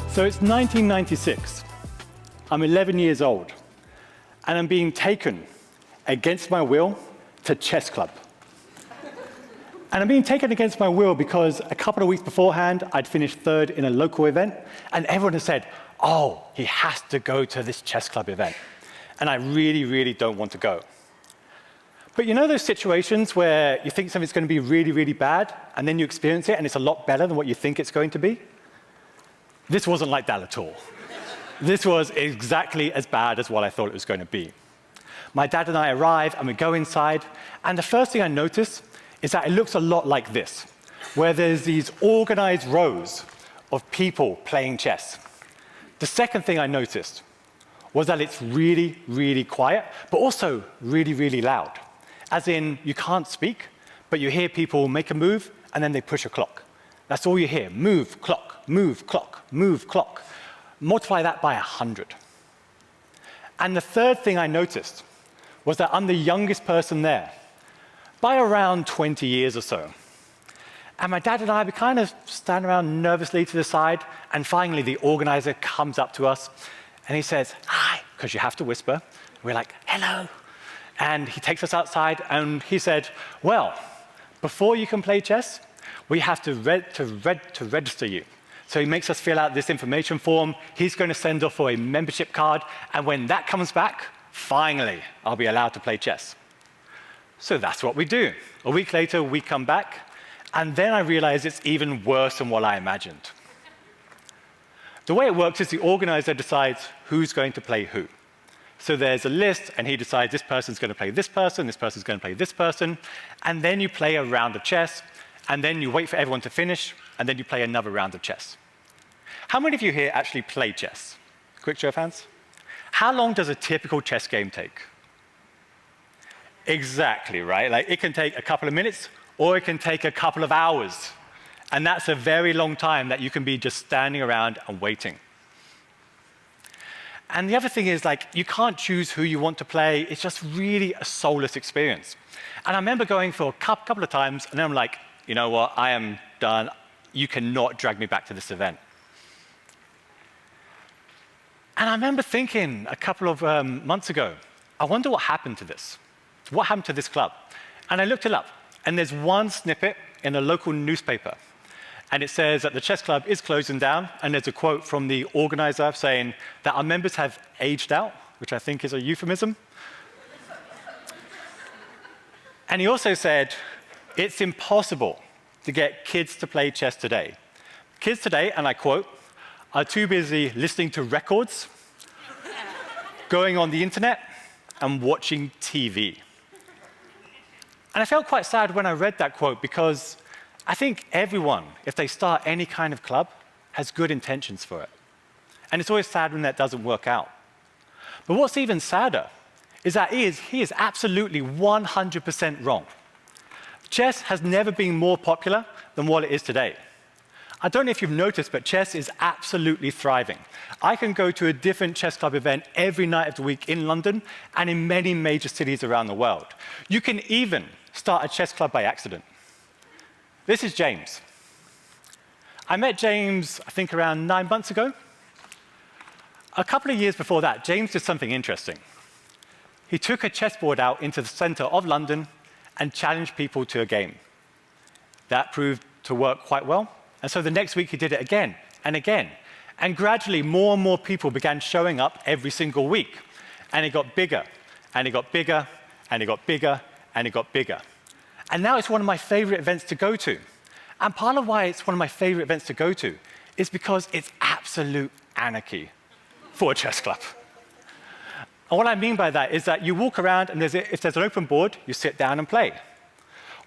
So it's 1996. I'm 11 years old, and I'm being taken against my will to chess club. And I'm being taken against my will because a couple of weeks beforehand, I'd finished third in a local event, and everyone had said, oh, he has to go to this chess club event. And I really, really don't want to go. But you know those situations where you think something's going to be really, really bad, and then you experience it, and it's a lot better than what you think it's going to be? This wasn't like that at all. This was exactly as bad as what I thought it was going to be. My dad and I arrive, and we go inside, and the first thing I notice is that it looks a lot like this, where there's these organized rows of people playing chess. The second thing I noticed was that it's really, really quiet, but also really, really loud. As in, you can't speak, but you hear people make a move, and then they push a clock. That's all you hear. Move, clock, move, clock, move, clock. Multiply that by 100. And the third thing I noticed was that I'm the youngest person there, by around 20 years or so. And my dad and I, we kind of stand around nervously to the side, and finally the organizer comes up to us, and he says, hi, because you have to whisper. We're like, hello. And he takes us outside, and he said, well, before you can play chess, we have to register you. So he makes us fill out this information form. He's going to send off for a membership card, and when that comes back, finally, I'll be allowed to play chess. So that's what we do. A week later, we come back, and then I realize it's even worse than what I imagined. The way it works is the organizer decides who's going to play who. So there's a list, and he decides this person's going to play this person's going to play this person, and then you play a round of chess, and then you wait for everyone to finish, and then you play another round of chess. How many of you here actually play chess? Quick show of hands. How long does a typical chess game take? Exactly, right? Like, it can take a couple of minutes, or it can take a couple of hours. And that's a very long time that you can be just standing around and waiting. And the other thing is, like, you can't choose who you want to play. It's just really a soulless experience. And I remember going for a couple of times, and then I'm like, you know what, I am done. You cannot drag me back to this event. And I remember thinking a couple of months ago, I wonder what happened to this. What happened to this club? And I looked it up, and there's one snippet in a local newspaper. And it says that the chess club is closing down, and there's a quote from the organizer saying that our members have aged out, which I think is a euphemism. And he also said, it's impossible to get kids to play chess today. Kids today, and I quote, are too busy listening to records, going on the internet, and watching TV. And I felt quite sad when I read that quote, because I think everyone, if they start any kind of club, has good intentions for it. And it's always sad when that doesn't work out. But what's even sadder is that he is absolutely 100% wrong. Chess has never been more popular than what it is today. I don't know if you've noticed, but chess is absolutely thriving. I can go to a different chess club event every night of the week in London and in many major cities around the world. You can even start a chess club by accident. This is James. I met James, I think, around 9 months ago. A couple of years before that, James did something interesting. He took a chessboard out into the center of London and challenged people to a game. That proved to work quite well. And so the next week he did it again and again. And gradually more and more people began showing up every single week. And it got bigger, and it got bigger, and it got bigger, and it got bigger. And now it's one of my favorite events to go to. And part of why it's one of my favorite events to go to is because it's absolute anarchy for a chess club. And what I mean by that is that you walk around, and if there's an open board, you sit down and play.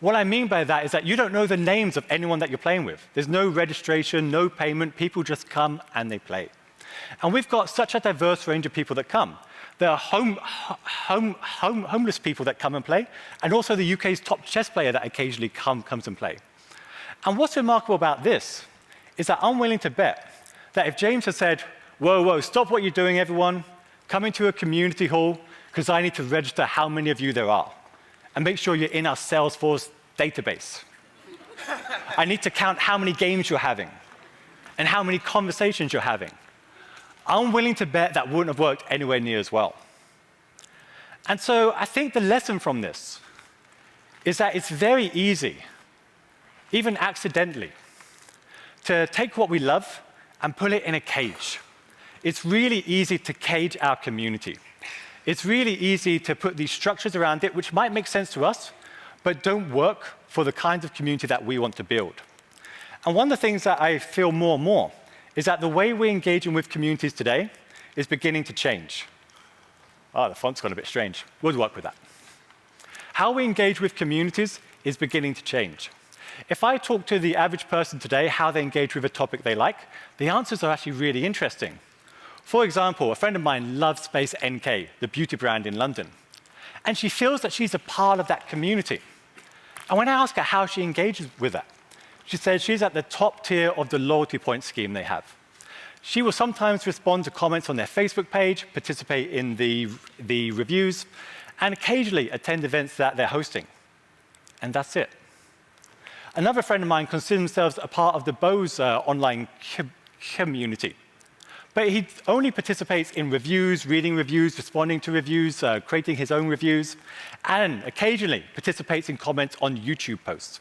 What I mean by that is that you don't know the names of anyone that you're playing with. There's no registration, no payment. People just come and they play. And we've got such a diverse range of people that come. There are homeless people that come and play, and also the UK's top chess player that occasionally comes and play. And what's remarkable about this is that I'm willing to bet that if James had said, whoa, whoa, stop what you're doing, everyone, come into a community hall, because I need to register how many of you there are. and make sure you're in our Salesforce database. I need to count how many games you're having and how many conversations you're having. I'm willing to bet that wouldn't have worked anywhere near as well. And so I think the lesson from this is that it's very easy, even accidentally, to take what we love and put it in a cage. It's really easy to cage our community. It's really easy to put these structures around it, which might make sense to us, but don't work for the kinds of community that we want to build. And one of the things that I feel more and more is that the way we're engaging with communities today is beginning to change. Oh, the font's gone a bit strange. We'll work with that. How we engage with communities is beginning to change. If I talk to the average person today how they engage with a topic they like, the answers are actually really interesting. For example, a friend of mine loves Space NK, the beauty brand in London. And she feels that she's a part of that community. And when I ask her how she engages with that, she says she's at the top tier of the loyalty point scheme they have. She will sometimes respond to comments on their Facebook page, participate in the reviews, and occasionally attend events that they're hosting. And that's it. Another friend of mine considers themselves a part of the Bose online community. But he only participates in reviews, reading reviews, responding to reviews, creating his own reviews, and occasionally participates in comments on YouTube posts.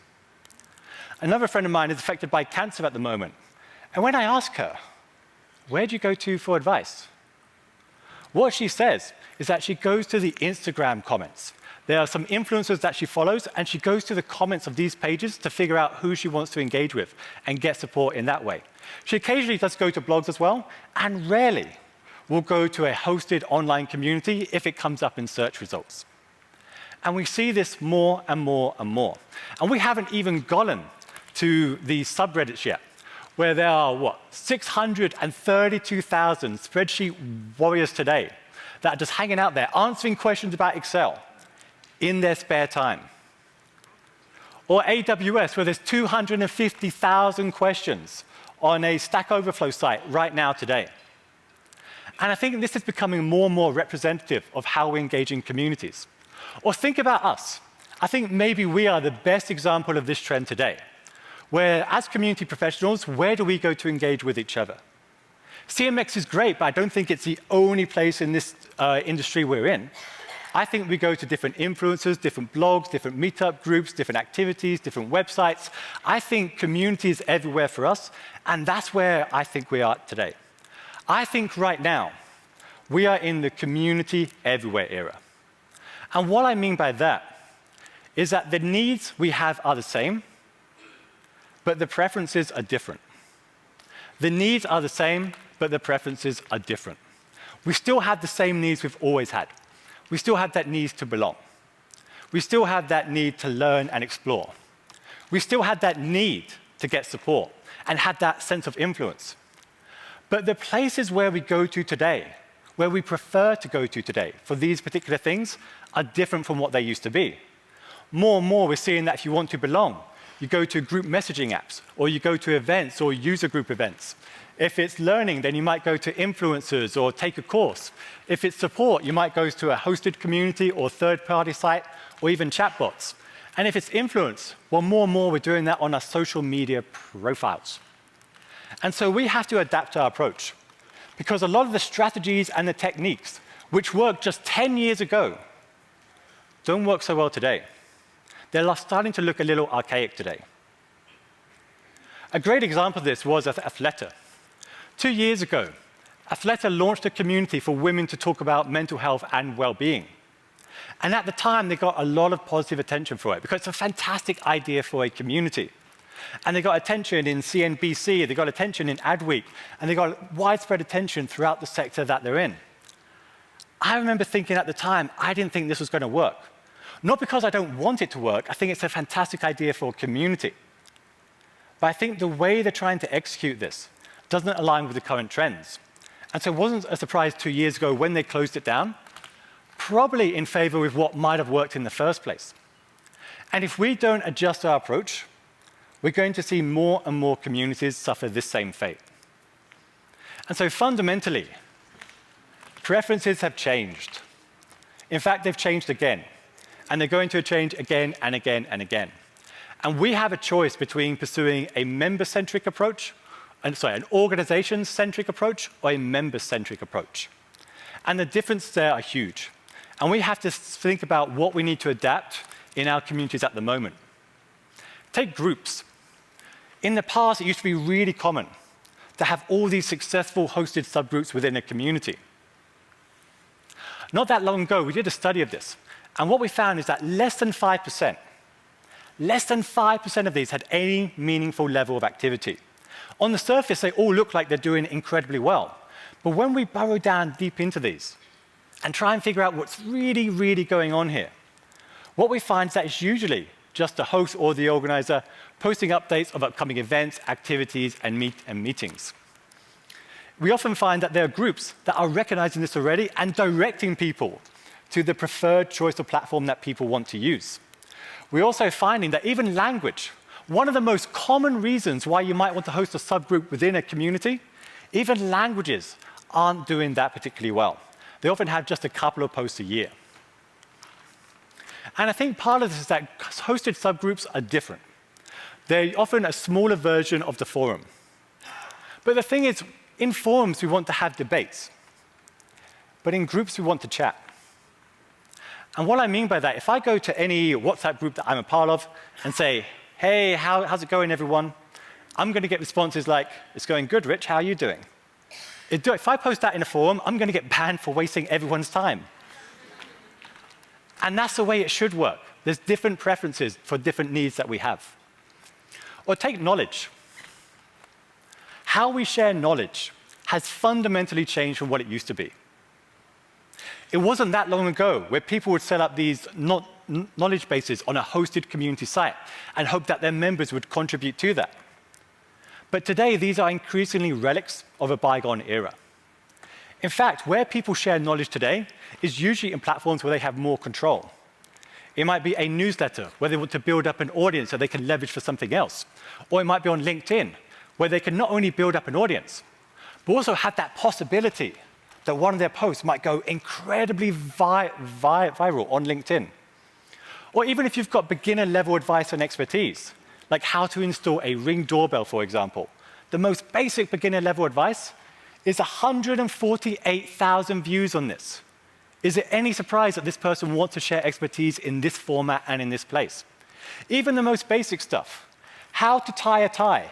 Another friend of mine is affected by cancer at the moment. And when I ask her, where do you go to for advice? What she says is that she goes to the Instagram comments. There are some influencers that she follows, and she goes to the comments of these pages to figure out who she wants to engage with and get support in that way. She occasionally does go to blogs as well, and rarely will go to a hosted online community if it comes up in search results. And we see this more and more and more. And we haven't even gotten to the subreddits yet, where there are, 632,000 spreadsheet warriors today that are just hanging out there, answering questions about Excel in their spare time. Or AWS, where there's 250,000 questions on a Stack Overflow site right now today. And I think this is becoming more and more representative of how we engage in communities. Or think about us. I think maybe we are the best example of this trend today, where as community professionals, where do we go to engage with each other? CMX is great, but I don't think it's the only place in this industry we're in. I think we go to different influencers, different blogs, different meetup groups, different activities, different websites. I think community is everywhere for us, and that's where I think we are today. I think right now, we are in the community everywhere era. And what I mean by that is that the needs we have are the same, but the preferences are different. The needs are the same, but the preferences are different. We still have the same needs we've always had. We still have that need to belong. We still have that need to learn and explore. We still have that need to get support and have that sense of influence. But the places where we go to today, where we prefer to go to today for these particular things, are different from what they used to be. More and more, we're seeing that if you want to belong, you go to group messaging apps, or you go to events or user group events. If it's learning, then you might go to influencers or take a course. If it's support, you might go to a hosted community or third-party site or even chatbots. And if it's influence, well, more and more we're doing that on our social media profiles. And so we have to adapt our approach, because a lot of the strategies and the techniques which worked just 10 years ago don't work so well today. They're starting to look a little archaic today. A great example of this was Athleta. 2 years ago, Athleta launched a community for women to talk about mental health and well-being. And at the time, they got a lot of positive attention for it, because it's a fantastic idea for a community. And they got attention in CNBC, they got attention in Adweek, and they got widespread attention throughout the sector that they're in. I remember thinking at the time, I didn't think this was going to work. Not because I don't want it to work, I think it's a fantastic idea for a community. But I think the way they're trying to execute this doesn't align with the current trends. And so it wasn't a surprise 2 years ago when they closed it down, probably in favor with what might have worked in the first place. And if we don't adjust our approach, we're going to see more and more communities suffer this same fate. And so fundamentally, preferences have changed. In fact, they've changed again. and they're going to change again and again and again. And we have a choice between pursuing a member-centric approach, an organization-centric approach, or a member-centric approach. And the differences there are huge. And we have to think about what we need to adapt in our communities at the moment. Take groups. In the past, it used to be really common to have all these successful hosted subgroups within a community. Not that long ago, we did a study of this. And what we found is that less than 5% of these had any meaningful level of activity. On the surface, they all look like they're doing incredibly well. But when we burrow down deep into these and try and figure out what's really, really going on here, what we find is that it's usually just the host or the organizer posting updates of upcoming events, activities, and meetings. We often find that there are groups that are recognizing this already and directing people to the preferred choice of platform that people want to use. We're also finding that even language, one of the most common reasons why you might want to host a subgroup within a community, even languages aren't doing that particularly well. They often have just a couple of posts a year. And I think part of this is that hosted subgroups are different. They're often a smaller version of the forum. But the thing is, in forums, we want to have debates. But in groups, we want to chat. And what I mean by that, if I go to any WhatsApp group that I'm a part of and say, hey, how's it going, everyone? I'm going to get responses like, it's going good, Rich, how are you doing? If I post that in a forum, I'm going to get banned for wasting everyone's time. And that's the way it should work. There's different preferences for different needs that we have. Or take knowledge. How we share knowledge has fundamentally changed from what it used to be. It wasn't that long ago where people would set up these knowledge bases on a hosted community site and hope that their members would contribute to that. But today, these are increasingly relics of a bygone era. In fact, where people share knowledge today is usually in platforms where they have more control. It might be a newsletter where they want to build up an audience that they can leverage for something else. Or it might be on LinkedIn, where they can not only build up an audience, but also have that possibility that one of their posts might go incredibly viral on LinkedIn. Or even if you've got beginner-level advice and expertise, like how to install a Ring doorbell, for example, the most basic beginner-level advice is 148,000 views on this. Is it any surprise that this person wants to share expertise in this format and in this place? Even the most basic stuff, how to tie a tie,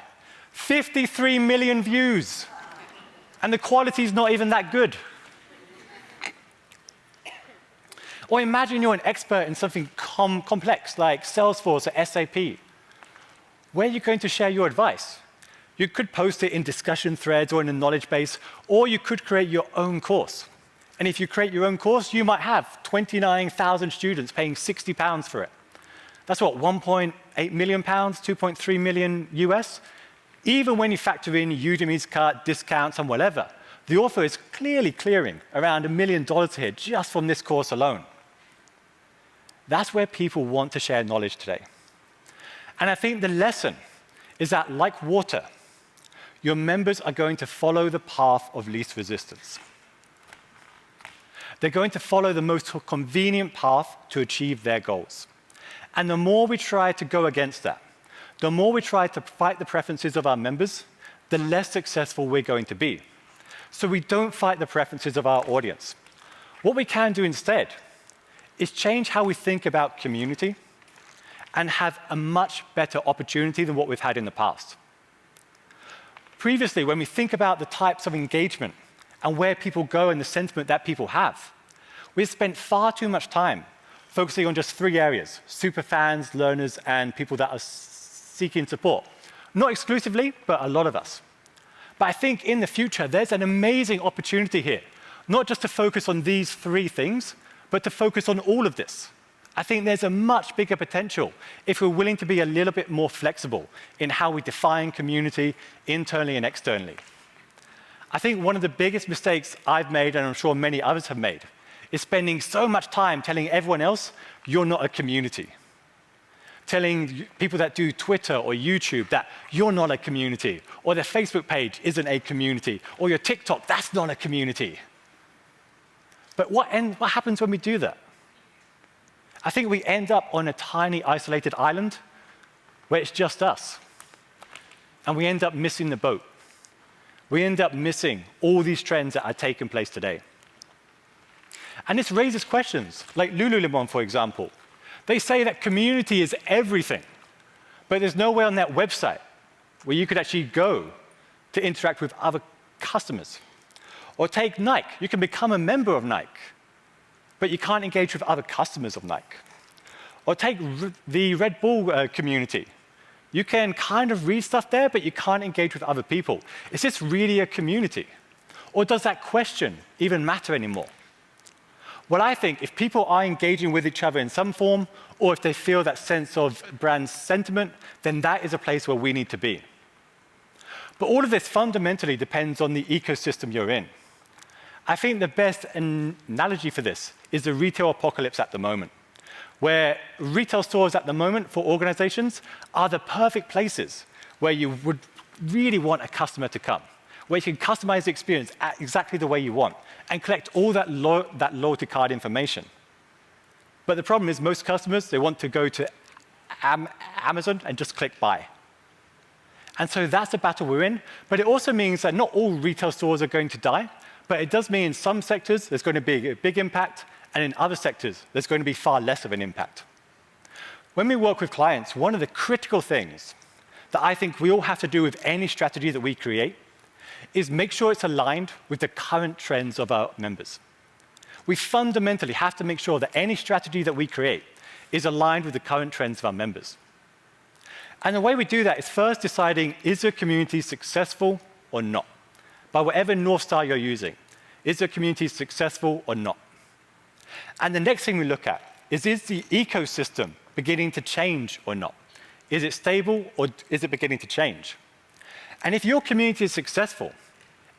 53 million views, and the quality is not even that good. Or imagine you're an expert in something complex like Salesforce or SAP. Where are you going to share your advice? You could post it in discussion threads or in a knowledge base, or you could create your own course. And if you create your own course, you might have 29,000 students paying £60 for it. That's what, 1.8 million pounds, 2.3 million US? Even when you factor in Udemy's cut, discounts, and whatever, the author is clearly clearing around $1 million here just from this course alone. That's where people want to share knowledge today. And I think the lesson is that, like water, your members are going to follow the path of least resistance. They're going to follow the most convenient path to achieve their goals. And the more we try to go against that, the more we try to fight the preferences of our members, the less successful we're going to be. So we don't fight the preferences of our audience. What we can do instead is change how we think about community and have a much better opportunity than what we've had in the past. Previously, when we think about the types of engagement and where people go and the sentiment that people have, we've spent far too much time focusing on just 3 areas: superfans, learners, and people that are seeking support. Not exclusively, but a lot of us. But I think in the future, there's an amazing opportunity here, not just to focus on these 3 things, but to focus on all of this. I think there's a much bigger potential if we're willing to be a little bit more flexible in how we define community internally and externally. I think one of the biggest mistakes I've made, and I'm sure many others have made, is spending so much time telling everyone else you're not a community. Telling people that do Twitter or YouTube that you're not a community, or their Facebook page isn't a community, or your TikTok, that's not a community. But what happens when we do that? I think we end up on a tiny isolated island where it's just us. And we end up missing the boat. We end up missing all these trends that are taking place today. And this raises questions, like Lululemon, for example. They say that community is everything, but there's nowhere on that website where you could actually go to interact with other customers. Or take Nike. You can become a member of Nike, but you can't engage with other customers of Nike. Or take the Red Bull community. You can kind of read stuff there, but you can't engage with other people. Is this really a community? Or does that question even matter anymore? Well, I think if people are engaging with each other in some form, or if they feel that sense of brand sentiment, then that is a place where we need to be. But all of this fundamentally depends on the ecosystem you're in. I think the best analogy for this is the retail apocalypse at the moment, where retail stores at the moment for organizations are the perfect places where you would really want a customer to come, where you can customize the experience exactly the way you want and collect all that loyalty card information. But the problem is most customers, they want to go to Amazon and just click buy. And so that's the battle we're in, but it also means that not all retail stores are going to die, but it does mean in some sectors there's going to be a big impact, and in other sectors there's going to be far less of an impact. When we work with clients, one of the critical things that I think we all have to do with any strategy that we create is make sure it's aligned with the current trends of our members. We fundamentally have to make sure that any strategy that we create is aligned with the current trends of our members. And the way we do that is first deciding, is the community successful or not? By whatever North Star you're using, is the community successful or not? And the next thing we look at is the ecosystem beginning to change or not? Is it stable or is it beginning to change? And if your community is successful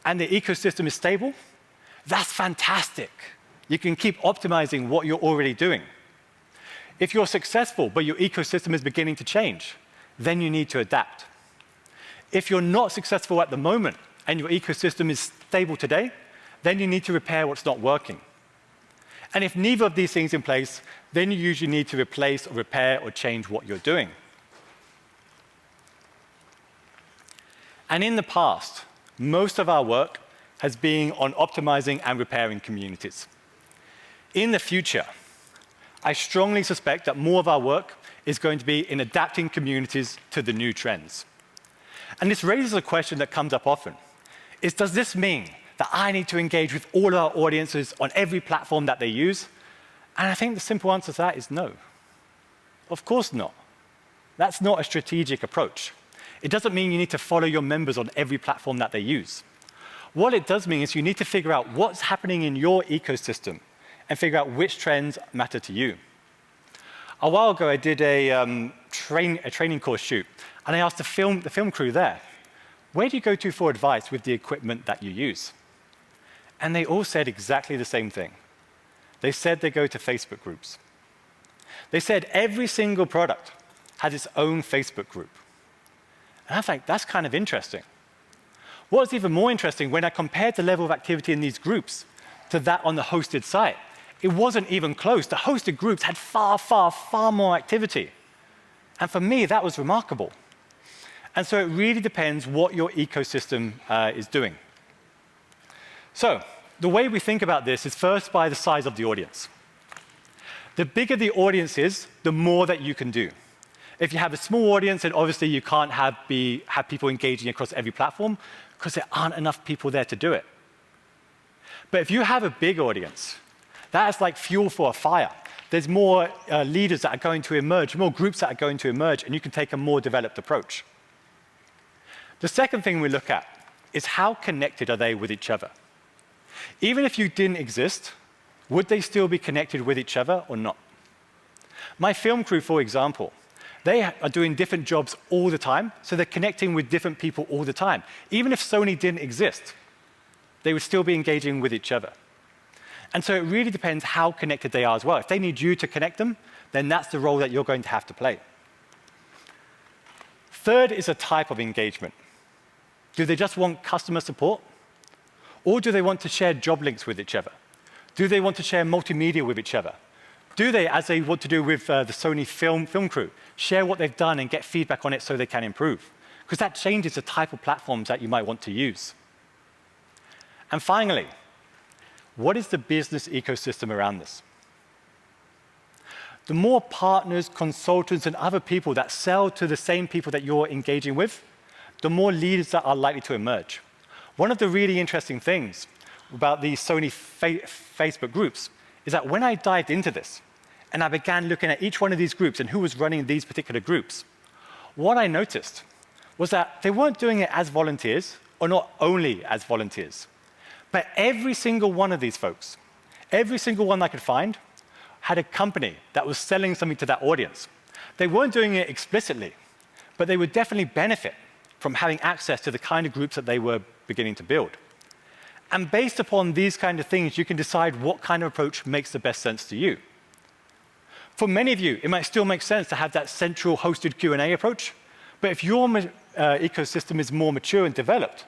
and the ecosystem is stable, that's fantastic. You can keep optimizing what you're already doing. If you're successful but your ecosystem is beginning to change, then you need to adapt. If you're not successful at the moment and your ecosystem is stable today, then you need to repair what's not working. And if neither of these things are in place, then you usually need to replace or repair or change what you're doing. And in the past, most of our work has been on optimizing and repairing communities. In the future, I strongly suspect that more of our work is going to be in adapting communities to the new trends. And this raises a question that comes up often, is does this mean that I need to engage with all our audiences on every platform that they use? And I think the simple answer to that is no. Of course not. That's not a strategic approach. It doesn't mean you need to follow your members on every platform that they use. What it does mean is you need to figure out what's happening in your ecosystem and figure out which trends matter to you. A while ago, I did a training course shoot, and I asked the film crew there, where do you go to for advice with the equipment that you use? And they all said exactly the same thing. They said they go to Facebook groups. They said every single product has its own Facebook group. And I think that's kind of interesting. What's even more interesting, when I compared the level of activity in these groups to that on the hosted site, it wasn't even close. The hosted groups had far, far, far more activity. And for me, that was remarkable. And so it really depends what your ecosystem is doing. So the way we think about this is first by the size of the audience. The bigger the audience is, the more that you can do. If you have a small audience, then obviously you can't have people engaging across every platform because there aren't enough people there to do it. But if you have a big audience, that is like fuel for a fire. There's more leaders that are going to emerge, more groups that are going to emerge, and you can take a more developed approach. The second thing we look at is how connected are they with each other? Even if you didn't exist, would they still be connected with each other or not? My film crew, for example, they are doing different jobs all the time, so they're connecting with different people all the time. Even if Sony didn't exist, they would still be engaging with each other. And so it really depends how connected they are as well. If they need you to connect them, then that's the role that you're going to have to play. Third is a type of engagement. Do they just want customer support? Or do they want to share job links with each other? Do they want to share multimedia with each other? Do they, as they want to do with the Sony film crew, share what they've done and get feedback on it so they can improve? Because that changes the type of platforms that you might want to use. And finally, what is the business ecosystem around this? The more partners, consultants, and other people that sell to the same people that you're engaging with, the more leaders that are likely to emerge. One of the really interesting things about these Sony Facebook groups is that when I dived into this and I began looking at each one of these groups and who was running these particular groups, what I noticed was that they weren't doing it as volunteers, or not only as volunteers, but every single one of these folks, every single one I could find, had a company that was selling something to that audience. They weren't doing it explicitly, but they would definitely benefit from having access to the kind of groups that they were beginning to build. And based upon these kind of things, you can decide what kind of approach makes the best sense to you. For many of you, it might still make sense to have that central hosted Q&A approach, but if your ecosystem is more mature and developed,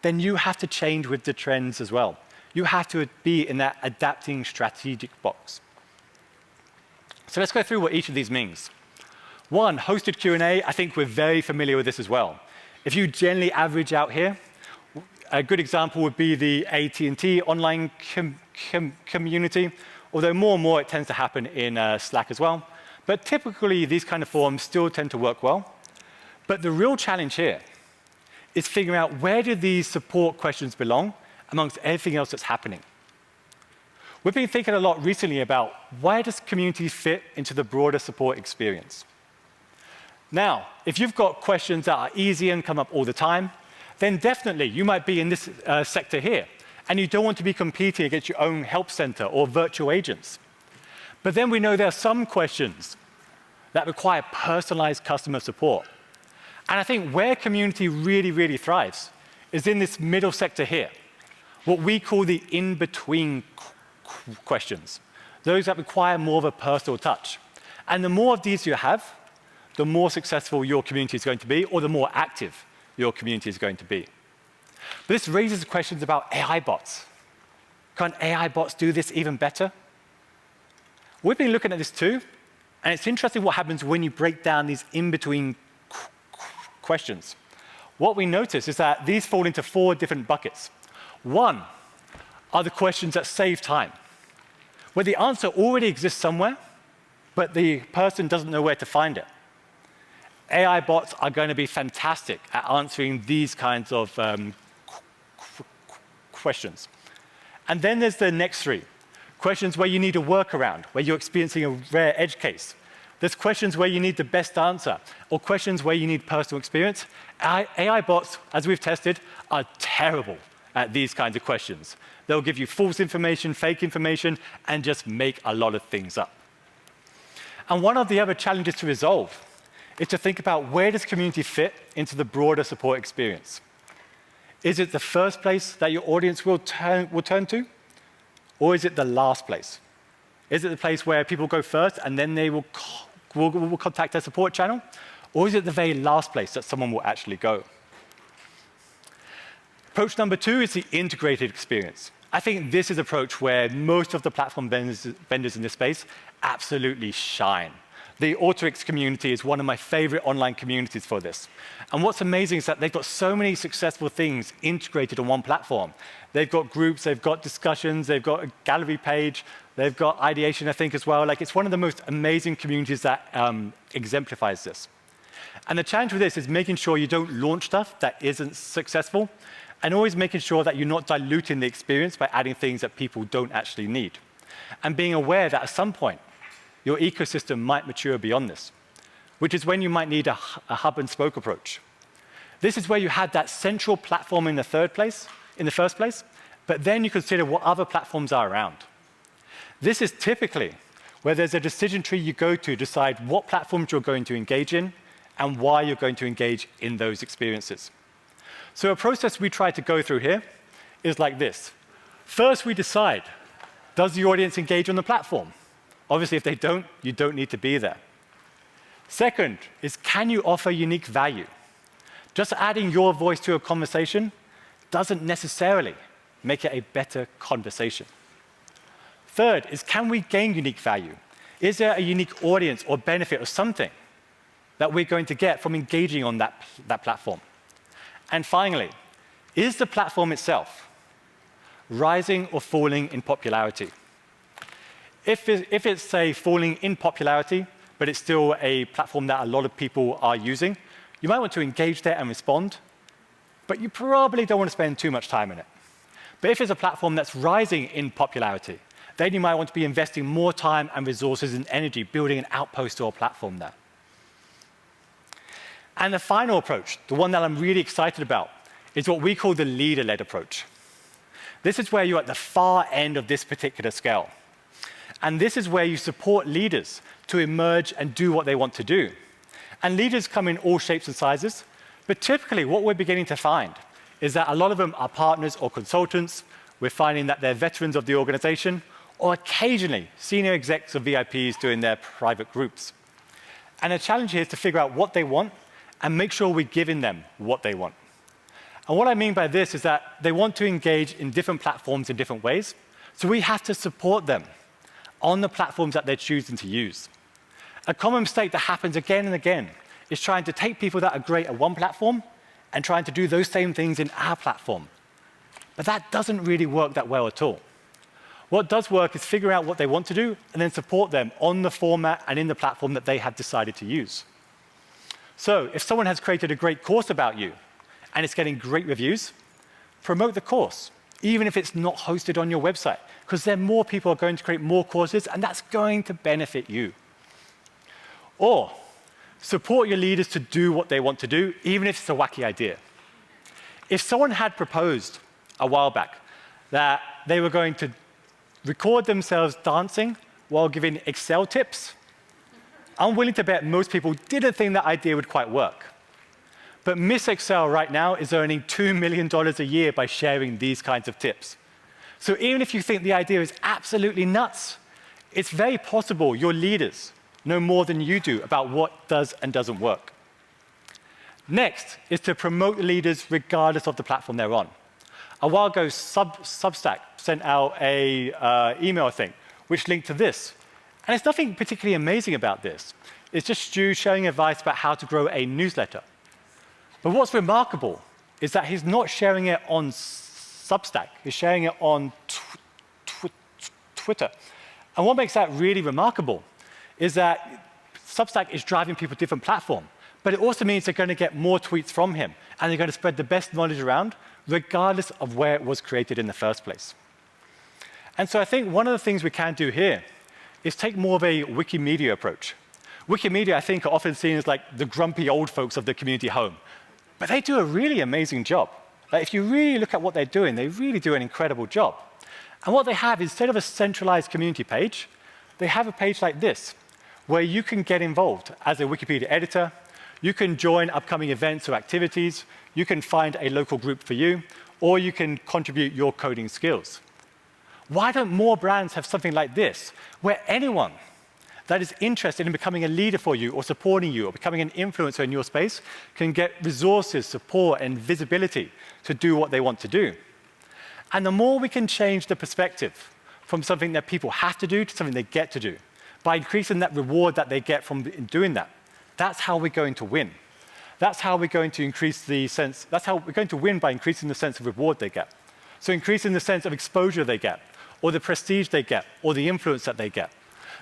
then you have to change with the trends as well. You have to be in that adapting strategic box. So let's go through what each of these means. One, hosted Q&A, I think we're very familiar with this as well. If you generally average out here, a good example would be the AT&T online community, although more and more it tends to happen in Slack as well. But typically, these kind of forums still tend to work well. But the real challenge here is figuring out where do these support questions belong amongst everything else that's happening. We've been thinking a lot recently about where does community fit into the broader support experience. Now, if you've got questions that are easy and come up all the time, then definitely you might be in this sector here, and you don't want to be competing against your own help center or virtual agents. But then we know there are some questions that require personalized customer support. And I think where community really, really thrives is in this middle sector here, what we call the in-between questions, those that require more of a personal touch. And the more of these you have, the more successful your community is going to be, or the more active your community is going to be. But this raises questions about AI bots. Can AI bots do this even better? We've been looking at this too, and it's interesting what happens when you break down these in-between questions. What we notice is that these fall into 4 different buckets. One are the questions that save time, where the answer already exists somewhere, but the person doesn't know where to find it. AI bots are going to be fantastic at answering these kinds of questions. And then there's the next 3. Questions where you need a workaround, where you're experiencing a rare edge case. There's questions where you need the best answer, or questions where you need personal experience. AI bots, as we've tested, are terrible at these kinds of questions. They'll give you false information, fake information, and just make a lot of things up. And one of the other challenges to resolve is to think about where does community fit into the broader support experience. Is it the first place that your audience will turn to? Or is it the last place? Is it the place where people go first and then they will contact their support channel? Or is it the very last place that someone will actually go? Approach number 2 is the integrated experience. I think this is an approach where most of the platform vendors in this space absolutely shine. The Autorix community is one of my favorite online communities for this. And what's amazing is that they've got so many successful things integrated on one platform. They've got groups, they've got discussions, they've got a gallery page, they've got ideation, I think, as well. Like, it's one of the most amazing communities that exemplifies this. And the challenge with this is making sure you don't launch stuff that isn't successful, and always making sure that you're not diluting the experience by adding things that people don't actually need. And being aware that at some point, your ecosystem might mature beyond this, which is when you might need a hub and spoke approach. This is where you had that central platform in the first place, but then you consider what other platforms are around. This is typically where there's a decision tree you go to decide what platforms you're going to engage in and why you're going to engage in those experiences. So a process we try to go through here is like this. First, we decide, does the audience engage on the platform? Obviously, if they don't, you don't need to be there. Second is, can you offer unique value? Just adding your voice to a conversation doesn't necessarily make it a better conversation. Third is, can we gain unique value? Is there a unique audience or benefit or something that we're going to get from engaging on that platform? And finally, is the platform itself rising or falling in popularity? If it's, say, falling in popularity, but it's still a platform that a lot of people are using, you might want to engage there and respond, but you probably don't want to spend too much time in it. But if it's a platform that's rising in popularity, then you might want to be investing more time and resources and energy building an outpost or a platform there. And the final approach, the one that I'm really excited about, is what we call the leader-led approach. This is where you're at the far end of this particular scale. And this is where you support leaders to emerge and do what they want to do. And leaders come in all shapes and sizes, but typically what we're beginning to find is that a lot of them are partners or consultants. We're finding that they're veterans of the organization, or occasionally senior execs or VIPs doing their private groups. And the challenge here is to figure out what they want and make sure we're giving them what they want. And what I mean by this is that they want to engage in different platforms in different ways, so we have to support them on the platforms that they're choosing to use. A common mistake that happens again and again is trying to take people that are great at one platform and trying to do those same things in our platform. But that doesn't really work that well at all. What does work is figure out what they want to do and then support them on the format and in the platform that they have decided to use. So if someone has created a great course about you and it's getting great reviews, promote the course, even if it's not hosted on your website, because then more people are going to create more courses and that's going to benefit you. Or support your leaders to do what they want to do, even if it's a wacky idea. If someone had proposed a while back that they were going to record themselves dancing while giving Excel tips, I'm willing to bet most people didn't think that idea would quite work. But Miss Excel right now is earning $2 million a year by sharing these kinds of tips. So even if you think the idea is absolutely nuts, it's very possible your leaders know more than you do about what does and doesn't work. Next is to promote leaders regardless of the platform they're on. A while ago, Substack sent out a email thing which linked to this. And there's nothing particularly amazing about this. It's just Stu sharing advice about how to grow a newsletter. But what's remarkable is that he's not sharing it on Substack. He's sharing it on Twitter. And what makes that really remarkable is that Substack is driving people to different platforms. But it also means they're going to get more tweets from him, and they're going to spread the best knowledge around, regardless of where it was created in the first place. And so I think one of the things we can do here is take more of a Wikimedia approach. Wikimedia, I think, are often seen as like the grumpy old folks of the community home. But they do a really amazing job. Like, if you really look at what they're doing, they really do an incredible job. And what they have, instead of a centralized community page, they have a page like this, where you can get involved as a Wikipedia editor. You can join upcoming events or activities. You can find a local group for you, or you can contribute your coding skills. Why don't more brands have something like this, where anyone that is interested in becoming a leader for you or supporting you or becoming an influencer in your space can get resources, support, and visibility to do what they want to do? And the more we can change the perspective from something that people have to do to something they get to do, by increasing that reward that they get from doing that, that's how we're going to win. That's how we're going to increase the sense, that's how we're going to win, by increasing the sense of reward they get. So increasing the sense of exposure they get, or the prestige they get, or the influence that they get.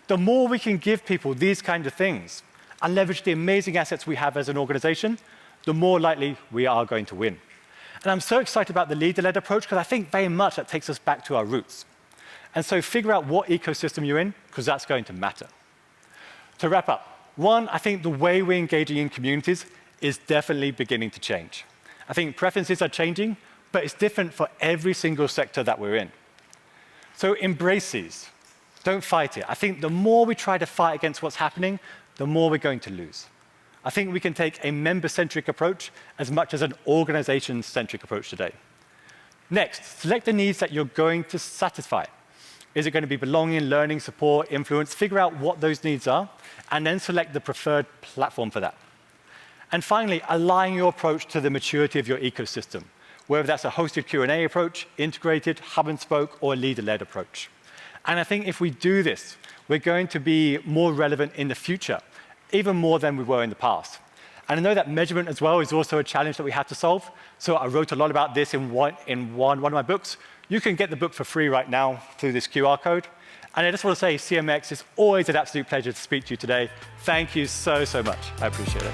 The more we can give people these kinds of things and leverage the amazing assets we have as an organization, the more likely we are going to win. And I'm so excited about the leader-led approach because I think very much that takes us back to our roots. And so figure out what ecosystem you're in, because that's going to matter. To wrap up, one, I think the way we're engaging in communities is definitely beginning to change. I think preferences are changing, but it's different for every single sector that we're in. So embrace these. Don't fight it. I think the more we try to fight against what's happening, the more we're going to lose. I think we can take a member-centric approach as much as an organization-centric approach today. Next, select the needs that you're going to satisfy. Is it going to be belonging, learning, support, influence? Figure out what those needs are, and then select the preferred platform for that. And finally, align your approach to the maturity of your ecosystem, whether that's a hosted Q&A approach, integrated, hub and spoke, or a leader-led approach. And I think if we do this, we're going to be more relevant in the future, even more than we were in the past. And I know that measurement as well is also a challenge that we have to solve. So I wrote a lot about this in one of my books. You can get the book for free right now through this QR code. And I just want to say, CMX, it's always an absolute pleasure to speak to you today. Thank you so, so much. I appreciate it.